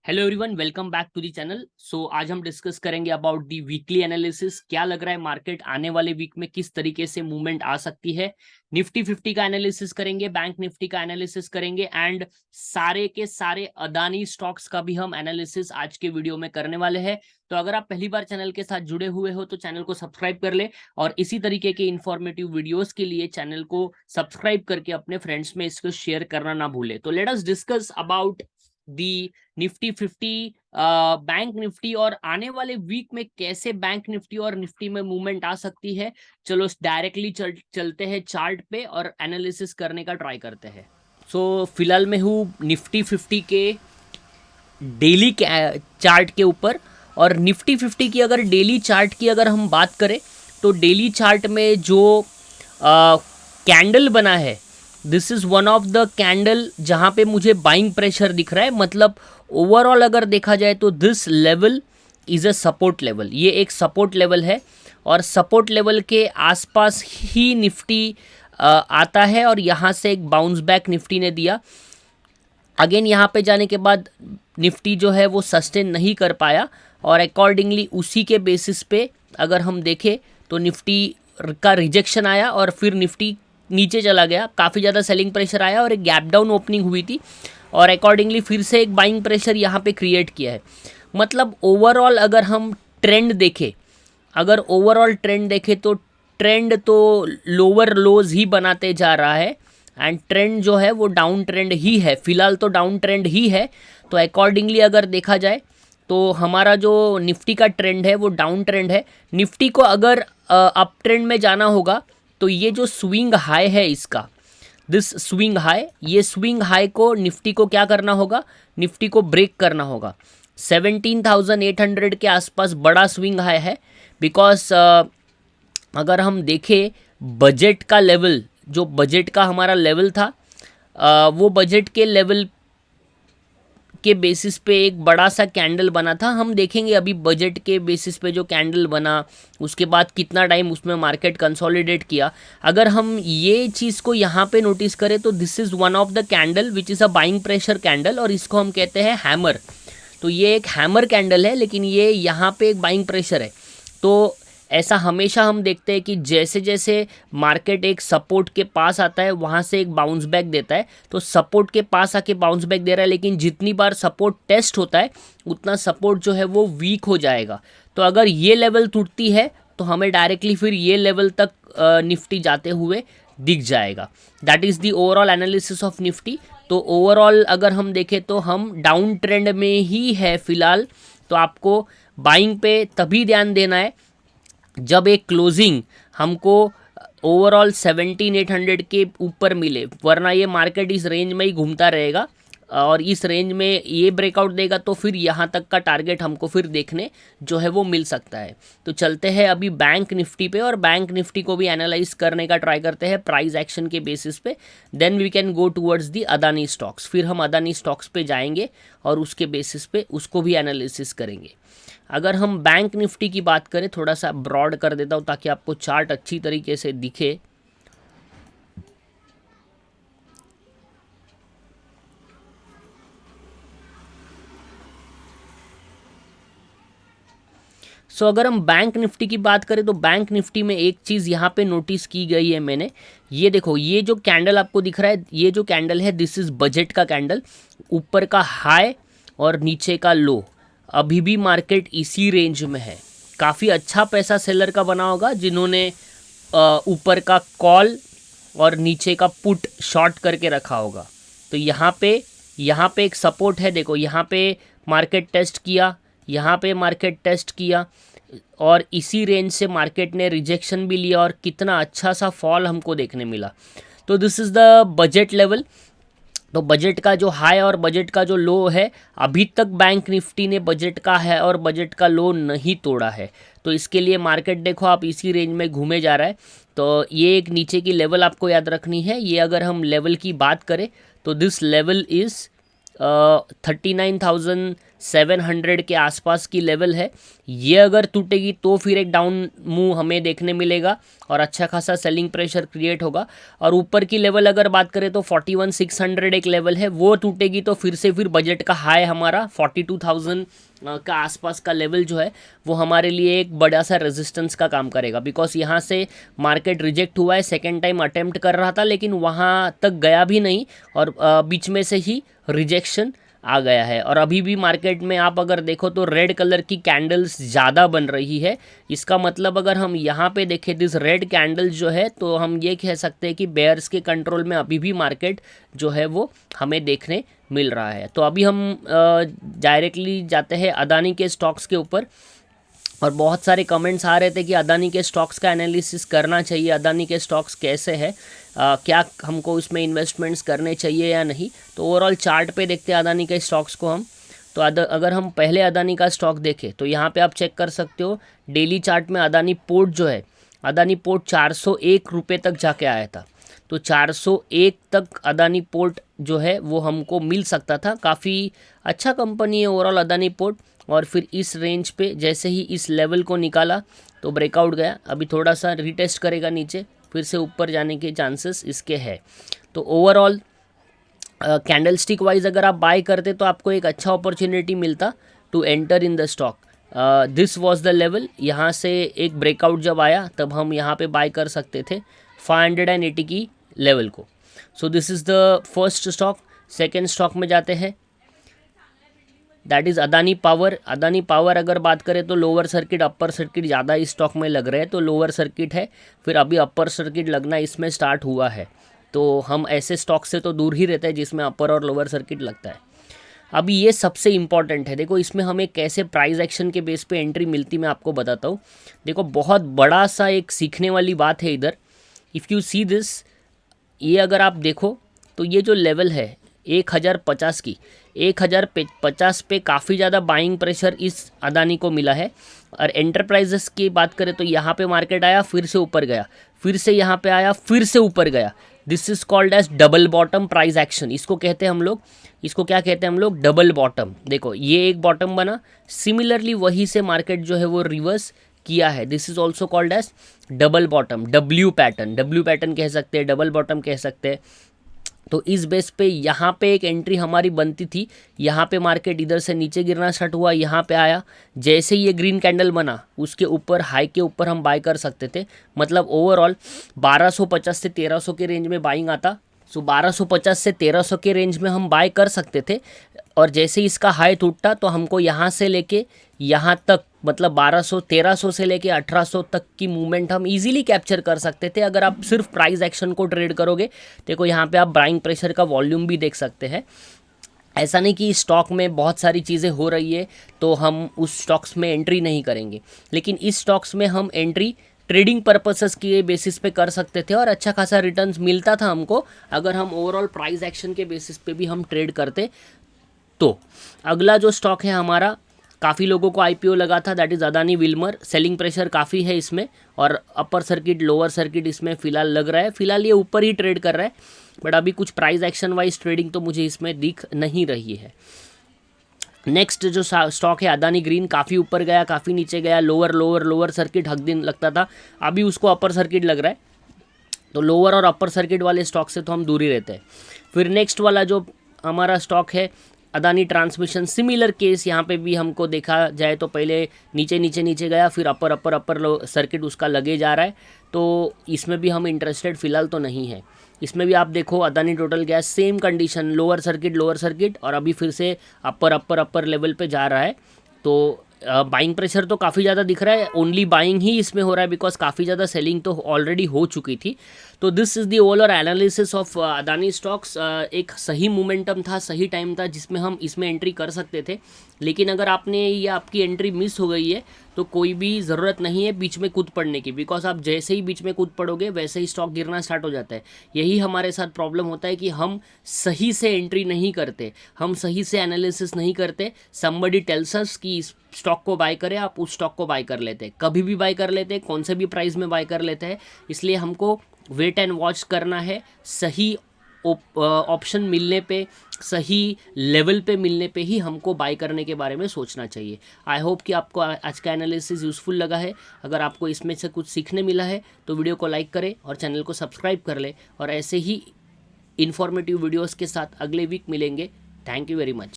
Hello everyone, welcome back to the channel. आज हम discuss करेंगे अबाउट दी वीकली एनालिसिस। क्या लग रहा है मार्केट आने वाले वीक में किस तरीके से मूवमेंट आ सकती है। निफ्टी 50 का एनालिसिस करेंगे, बैंक निफ्टी का एनालिसिस करेंगे एंड सारे के सारे अदानी स्टॉक्स का भी हम एनालिसिस आज के वीडियो में करने वाले हैं। तो अगर आप पहली बार चैनल के साथ जुड़े हुए हो तो चैनल को सब्सक्राइब कर ले और इसी तरीके के इंफॉर्मेटिव वीडियोस के लिए चैनल को सब्सक्राइब करके अपने फ्रेंड्स में इसको शेयर करना ना भूले। तो let us discuss about the Nifty 50, bank Nifty और आने वाले वीक में कैसे बैंक निफ्टी और निफ्टी में मूवमेंट आ सकती है। चलो डायरेक्टली चलते हैं चार्ट पे और एनालिसिस करने का ट्राई करते हैं। फिलहाल मैं हूँ निफ्टी 50 के डेली चार्ट के ऊपर। और निफ्टी 50 की अगर डेली चार्ट की अगर हम बात करें तो डेली चार्ट में जो कैंडल बना है, this is one of the candle जहाँ पे मुझे बाइंग प्रेशर दिख रहा है। मतलब ओवरऑल अगर देखा जाए तो this level is a support level, ये एक सपोर्ट लेवल है और सपोर्ट लेवल के आसपास ही निफ्टी आता है और यहाँ से एक बाउंस बैक निफ्टी ने दिया। अगेन यहाँ पे जाने के बाद निफ्टी जो है वो सस्टेन नहीं कर पाया और अकॉर्डिंगली उसी के बेसिस पे अगर हम देखें तो निफ्टी का रिजेक्शन आया और फिर निफ्टी नीचे चला गया। काफ़ी ज़्यादा सेलिंग प्रेशर आया और एक गैप डाउन ओपनिंग हुई थी और अकॉर्डिंगली फिर से एक बाइंग प्रेशर यहाँ पे क्रिएट किया है। मतलब ओवरऑल अगर हम ट्रेंड देखें, अगर ओवरऑल ट्रेंड देखें तो ट्रेंड तो लोअर लोज ही बनाते जा रहा है एंड ट्रेंड जो है वो डाउन ट्रेंड ही है। फिलहाल तो डाउन ट्रेंड ही है। तो अकॉर्डिंगली अगर देखा जाए तो हमारा जो निफ्टी का ट्रेंड है वो डाउन ट्रेंड है। निफ्टी को अगर अप ट्रेंड में जाना होगा तो ये जो स्विंग हाई है इसका, दिस स्विंग हाई, ये स्विंग हाई को निफ्टी को क्या करना होगा, निफ्टी को ब्रेक करना होगा। 17,800 के आसपास बड़ा स्विंग हाई है। बिकॉज अगर हम देखें बजट का लेवल, जो बजट का हमारा लेवल था वो बजट के लेवल के बेसिस पे एक बड़ा सा कैंडल बना था। हम देखेंगे अभी बजट के बेसिस पे जो कैंडल बना उसके बाद कितना टाइम उसमें मार्केट कंसोलिडेट किया। अगर हम ये चीज़ को यहाँ पे नोटिस करें तो this is one of the candle which is a buying pressure candle और इसको हम कहते हैं हैमर। तो ये एक हैमर कैंडल है लेकिन ये यहाँ पे एक बाइंग प्रेशर है। तो ऐसा हमेशा हम देखते हैं कि जैसे जैसे मार्केट एक सपोर्ट के पास आता है वहाँ से एक बाउंस बैक देता है। तो सपोर्ट के पास आके बाउंस बैक दे रहा है लेकिन जितनी बार सपोर्ट टेस्ट होता है उतना सपोर्ट जो है वो वीक हो जाएगा। तो अगर ये लेवल टूटती है तो हमें डायरेक्टली फिर ये लेवल तक निफ्टी जाते हुए दिख जाएगा। That is the overall analysis of Nifty. तो ओवरऑल अगर हम देखें तो हम डाउन ट्रेंड में ही है फिलहाल। तो आपको बाइंग पे तभी ध्यान देना है जब एक क्लोजिंग हमको ओवरऑल 17,800 के ऊपर मिले, वरना ये मार्केट इस रेंज में ही घूमता रहेगा और इस रेंज में ये ब्रेकआउट देगा तो फिर यहाँ तक का टारगेट हमको फिर देखने जो है वो मिल सकता है। तो चलते हैं अभी बैंक निफ्टी पे और बैंक निफ्टी को भी एनालाइज करने का ट्राई करते हैं प्राइस एक्शन के बेसिस पे। Then we can go towards the Adani stocks. फिर हम अदानी स्टॉक्स पे जाएंगे और उसके बेसिस पे उसको भी एनालिसिस करेंगे। अगर हम बैंक निफ्टी की बात करें, थोड़ा सा ब्रॉड कर देता हूँ ताकि आपको चार्ट अच्छी तरीके से दिखे। अगर हम बैंक निफ्टी की बात करें तो बैंक निफ्टी में एक चीज़ यहाँ पे नोटिस की गई है मैंने। ये देखो, ये जो कैंडल आपको दिख रहा है, ये जो कैंडल है दिस इज़ बजट का कैंडल। ऊपर का हाई और नीचे का लो, अभी भी मार्केट इसी रेंज में है। काफ़ी अच्छा पैसा सेलर का बना होगा जिन्होंने ऊपर का कॉल और नीचे का पुट शॉर्ट करके रखा होगा। तो यहाँ पे एक सपोर्ट है। देखो यहाँ पे मार्केट टेस्ट किया, यहाँ पे मार्केट टेस्ट किया और इसी रेंज से मार्केट ने रिजेक्शन भी लिया और कितना अच्छा सा फॉल हमको देखने मिला। तो this is the budget level. तो बजट का जो हाई और बजट का जो लो है, अभी तक बैंक निफ्टी ने बजट का है और बजट का लो नहीं तोड़ा है। तो इसके लिए मार्केट देखो आप इसी रेंज में घूमे जा रहा है। तो ये एक नीचे की लेवल आपको याद रखनी है। ये अगर हम लेवल की बात करें तो दिस लेवल इज़ 39,700 के आसपास की लेवल है। ये अगर टूटेगी तो फिर एक डाउन मूव हमें देखने मिलेगा और अच्छा खासा सेलिंग प्रेशर क्रिएट होगा। और ऊपर की लेवल अगर बात करें तो 41,600 एक लेवल है, वो टूटेगी तो फिर बजट का हाई हमारा 42,000 का आसपास का लेवल जो है वो हमारे लिए एक बड़ा सा रेजिस्टेंस का काम करेगा। बिकॉज यहाँ से मार्केट रिजेक्ट हुआ है, सेकेंड टाइम अटेम्प्ट कर रहा था लेकिन वहाँ तक गया भी नहीं और बीच में से ही रिजेक्शन आ गया है। और अभी भी मार्केट में आप अगर देखो तो रेड कलर की कैंडल्स ज़्यादा बन रही है। इसका मतलब अगर हम यहाँ पे देखें दिस रेड कैंडल्स जो है तो हम ये कह सकते हैं कि बेयर्स के कंट्रोल में अभी भी मार्केट जो है वो हमें देखने मिल रहा है। तो अभी हम डायरेक्टली जाते हैं अदानी के स्टॉक्स के ऊपर। और बहुत सारे कमेंट्स आ रहे थे कि अदानी के स्टॉक्स का एनालिसिस करना चाहिए, अदानी के स्टॉक्स कैसे है, क्या हमको इसमें इन्वेस्टमेंट्स करने चाहिए या नहीं। तो ओवरऑल चार्ट पे देखते हैं अदानी के स्टॉक्स को हम। तो अगर हम पहले अदानी का स्टॉक देखें तो यहाँ पे आप चेक कर सकते हो डेली चार्ट में अदानी पोर्ट जो है, अदानी पोर्ट 401 रुपये तक जाके आया था। तो 401 तक अदानी पोर्ट जो है वो हमको मिल सकता था। काफ़ी अच्छा कंपनी है ओवरऑल अदानी पोर्ट। और फिर इस रेंज पे जैसे ही इस लेवल को निकाला तो ब्रेकआउट गया। अभी थोड़ा सा रिटेस्ट करेगा नीचे, फिर से ऊपर जाने के चांसेस इसके है। तो ओवरऑल कैंडल स्टिक वाइज अगर आप बाय करते तो आपको एक अच्छा अपॉर्चुनिटी मिलता to enter in the stock. This was the level. यहाँ से एक ब्रेकआउट जब आया तब हम यहाँ पे बाय कर सकते थे 580 की लेवल को। So this is the first stock. Second stock में जाते हैं, that is Adani power. Adani power अगर बात करें तो लोअर सर्किट अपर सर्किट ज़्यादा इस स्टॉक में लग रहे हैं। तो लोअर सर्किट है, फिर अभी अपर सर्किट लगना इसमें स्टार्ट हुआ है। तो हम ऐसे स्टॉक से तो दूर ही रहते हैं जिसमें अपर और लोअर सर्किट लगता है। अभी ये सबसे इम्पॉर्टेंट है। देखो इसमें हमें कैसे प्राइस एक्शन के बेस पे एंट्री मिलती मैं आपको बताता हूँ। देखो बहुत बड़ा सा एक सीखने वाली बात है इधर। इफ़ यू सी दिस, ये अगर आप देखो तो ये जो लेवल है 1050 की, 1050 पे काफ़ी ज़्यादा बाइंग प्रेशर इस अदानी को मिला है। और एंटरप्राइजेस की बात करें तो यहाँ पे मार्केट आया, फिर से ऊपर गया, फिर से यहाँ पे आया, फिर से ऊपर गया। This is called as double bottom price action. इसको कहते हैं हम लोग, इसको क्या कहते हैं हम लोग, डबल बॉटम। देखो ये एक बॉटम बना, सिमिलरली वहीं से मार्केट जो है वो रिवर्स किया है। This is also called as double bottom, W pattern कह सकते हैं, डबल बॉटम कह सकते हैं। तो इस बेस पे यहाँ पे एक एंट्री हमारी बनती थी। यहाँ पे मार्केट इधर से नीचे गिरना स्टार्ट हुआ, यहाँ पे आया, जैसे ही ये ग्रीन कैंडल बना उसके ऊपर हाई के ऊपर हम बाय कर सकते थे। मतलब ओवरऑल 1250 से 1300 के रेंज में बाइंग आता। सो 1250 से 1300 के रेंज में हम बाय कर सकते थे। और जैसे ही इसका हाई टूटा तो हमको यहाँ से लेके यहाँ तक, मतलब 1300 से लेके 1800 तक की मूवमेंट हम इजीली कैप्चर कर सकते थे अगर आप सिर्फ प्राइस एक्शन को ट्रेड करोगे। देखो यहाँ पे आप बाइंग प्रेशर का वॉल्यूम भी देख सकते हैं। ऐसा नहीं कि स्टॉक में बहुत सारी चीज़ें हो रही है तो हम उस स्टॉक्स में एंट्री नहीं करेंगे, लेकिन इस स्टॉक्स में हम एंट्री ट्रेडिंग पर्पसेस के बेसिस पे कर सकते थे और अच्छा खासा रिटर्न्स मिलता था हमको अगर हम ओवरऑल प्राइस एक्शन के बेसिस पे भी हम ट्रेड करते। तो अगला जो स्टॉक है हमारा, काफ़ी लोगों को आईपीओ लगा था, that is Adani Wilmer. Selling pressure काफ़ी है इसमें और अपर सर्किट लोअर सर्किट इसमें फ़िलहाल लग रहा है। फ़िलहाल ये ऊपर ही ट्रेड कर रहा है, बट अभी कुछ प्राइस एक्शन वाइज ट्रेडिंग तो मुझे इसमें दिख नहीं रही है। नेक्स्ट जो स्टॉक है अदानी ग्रीन, काफ़ी ऊपर गया, काफ़ी नीचे गया, लोअर सर्किट हक दिन लगता था, अभी उसको अपर सर्किट लग रहा है। तो लोअर और अपर सर्किट वाले स्टॉक से तो हम दूर ही रहते हैं। फिर नेक्स्ट वाला जो हमारा स्टॉक है अदानी ट्रांसमिशन, सिमिलर केस। यहाँ पे भी हमको देखा जाए तो पहले नीचे गया, फिर अपर सर्किट उसका लगे जा रहा है। तो इसमें भी हम इंटरेस्टेड फ़िलहाल तो नहीं है। इसमें भी आप देखो Adani total gas same condition, lower circuit और अभी फिर से अपर लेवल पे जा रहा है। तो बाइंग प्रेशर तो काफ़ी ज़्यादा दिख रहा है, ओनली बाइंग ही इसमें हो रहा है बिकॉज काफ़ी ज़्यादा सेलिंग तो ऑलरेडी हो चुकी थी। तो this is the overall analysis of Adani stocks. एक सही मोमेंटम था, सही टाइम था जिसमें हम इसमें एंट्री कर सकते थे। लेकिन अगर आपने ये आपकी एंट्री मिस हो गई है तो कोई भी ज़रूरत नहीं है बीच में कूद पड़ने की, बिकॉज आप जैसे ही बीच में कूद पड़ोगे वैसे ही स्टॉक गिरना स्टार्ट हो जाता है। यही हमारे साथ प्रॉब्लम होता है कि हम सही से एंट्री नहीं करते, हम सही से एनालिसिस नहीं करते। समबडी टेल्स अस कि इस स्टॉक को बाय करें, आप उस स्टॉक को बाय कर लेते हैं, कभी भी बाय कर लेते हैं, कौन से भी प्राइस में बाय कर लेते हैं। इसलिए हमको वेट एंड वॉच करना है, सही ऑप्शन मिलने पे, सही लेवल पे मिलने पे ही हमको बाय करने के बारे में सोचना चाहिए। आई होप कि आपको आज का एनालिसिस यूज़फुल लगा है। अगर आपको इसमें से कुछ सीखने मिला है तो वीडियो को लाइक करें और चैनल को सब्सक्राइब कर लें, और ऐसे ही इन्फॉर्मेटिव वीडियोस के साथ अगले वीक मिलेंगे। Thank you very much.